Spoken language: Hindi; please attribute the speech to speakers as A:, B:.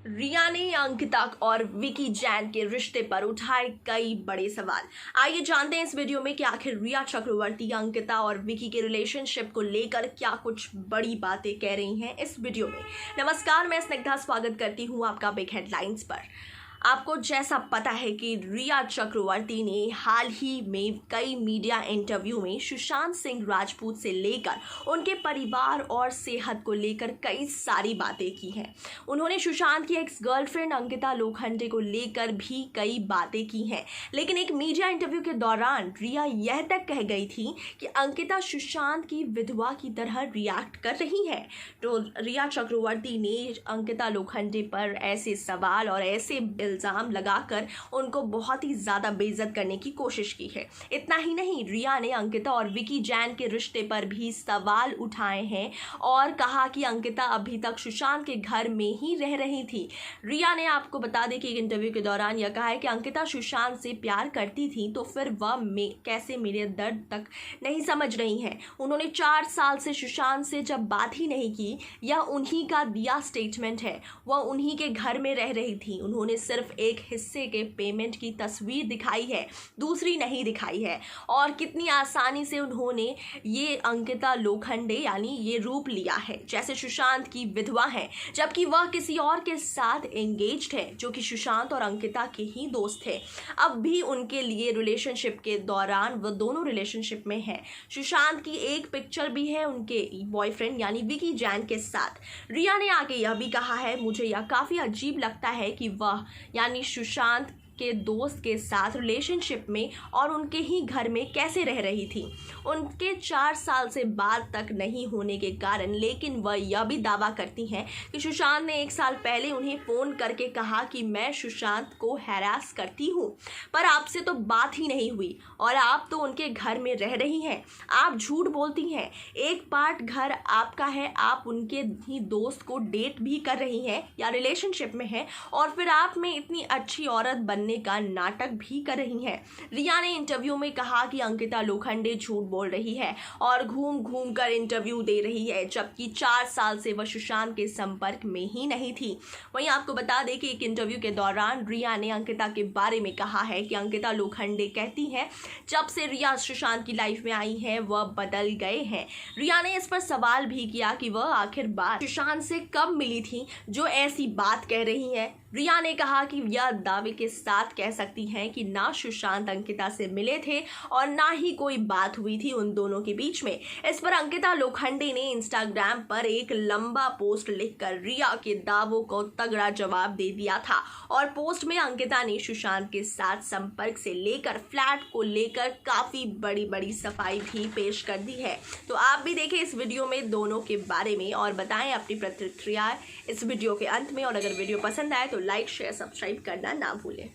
A: रिया ने अंकिता और विकी जैन के रिश्ते पर उठाए कई बड़े सवाल। आइए जानते हैं इस वीडियो में कि आखिर रिया चक्रवर्ती अंकिता और विकी के रिलेशनशिप को लेकर क्या कुछ बड़ी बातें कह रही हैं इस वीडियो में। नमस्कार, मैं स्निग्धा स्वागत करती हूं आपका बिग हेडलाइंस पर। आपको जैसा पता है कि रिया चक्रवर्ती ने हाल ही में कई मीडिया इंटरव्यू में सुशांत सिंह राजपूत से लेकर उनके परिवार और सेहत को लेकर कई सारी बातें की हैं। उन्होंने सुशांत की एक्स गर्लफ्रेंड अंकिता लोखंडे को लेकर भी कई बातें की हैं, लेकिन एक मीडिया इंटरव्यू के दौरान रिया यह तक कह गई थी कि अंकिता सुशांत की विधवा की तरह रिएक्ट कर रही है। तो रिया चक्रवर्ती ने अंकिता लोखंडे पर ऐसे सवाल और ऐसे इल्ज़ाम लगाकर उनको बहुत ही ज़्यादा बेइज्जत करने की कोशिश की है। इतना ही नहीं, रिया ने अंकिता और विकी जैन के रिश्ते पर भी सवाल उठाए हैं और कहा कि अंकिता अभी तक सुशांत के घर में ही रह रही थी। रिया ने आपको बता दें कि एक इंटरव्यू के दौरान यह कहा है कि अंकिता सुशांत से प्यार करती थी तो फिर वह कैसे मेरे दर्द तक नहीं समझ रही हैं। उन्होंने 4 साल से सुशांत से जब बात ही नहीं की, यह उन्हीं का दिया स्टेटमेंट है। वह उन्हीं के घर में रह रही थी। उन्होंने सिर्फ एक हिस्से के पेमेंट की तस्वीर दिखाई है, दूसरी नहीं दिखाई है। और कितनी आसानी से उन्होंने ये अंकिता लोखंडे यानी ये रूप लिया है जैसे सुशांत की विधवा है, जबकि वह किसी और के साथ एंगेज्ड है जो कि सुशांत और अंकिता के ही दोस्त थे। अब भी उनके लिए रिलेशनशिप के दौरान वह दोनों रिलेशनशिप में है। सुशांत की एक पिक्चर भी है उनके बॉयफ्रेंड यानी विकी जैन के साथ। रिया ने आगे यह भी कहा है, मुझे यह काफ़ी अजीब लगता है कि वह यानी सुशांत के दोस्त के साथ रिलेशनशिप में और उनके ही घर में कैसे रह रही थी। उनके 4 साल से बात तक नहीं होने के कारण, लेकिन वह यह भी दावा करती हैं कि सुशांत ने 1 साल पहले उन्हें फ़ोन करके कहा कि मैं सुशांत को हैरास करती हूँ, पर आपसे तो बात ही नहीं हुई और आप तो उनके घर में रह रही हैं। आप झूठ बोलती हैं। एक पार्ट घर आपका है, आप उनके ही दोस्त को डेट भी कर रही हैं या रिलेशनशिप में हैं, और फिर आप में इतनी अच्छी औरत बनने का नाटक भी कर रही हैं। रिया ने इंटरव्यू में कहा कि अंकिता लोखंडे झूठ बोल रही है और घूम घूम कर इंटरव्यू दे रही है, जबकि 4 साल से वह सुशांत के संपर्क में ही नहीं थी। वहीं आपको बता दें कि एक इंटरव्यू के दौरान रिया ने अंकिता के बारे में कहा है कि अंकिता लोखंडे कहती हैं जब से रिया सुशांत की लाइफ में आई है वह बदल गए हैं। रिया ने इस पर सवाल भी किया कि वह आखिर बात सुशांत से कब मिली थी जो ऐसी बात कह रही है। रिया ने कहा कि यह दावे के साथ कह सकती हैं कि ना सुशांत अंकिता से मिले थे और ना ही कोई बात हुई थी उन दोनों के बीच में। इस पर अंकिता लोखंडे ने इंस्टाग्राम पर एक लंबा पोस्ट लिखकर रिया के दावों को तगड़ा जवाब दे दिया था और पोस्ट में अंकिता ने सुशांत के साथ संपर्क से लेकर फ्लैट को लेकर काफ़ी बड़ी सफाई भी पेश कर दी है। तो आप भी देखें इस वीडियो में दोनों के बारे में और बताएं अपनी प्रतिक्रिया इस वीडियो के अंत में। और अगर वीडियो पसंद आए तो लाइक, शेयर, सब्सक्राइब करना ना भूलें।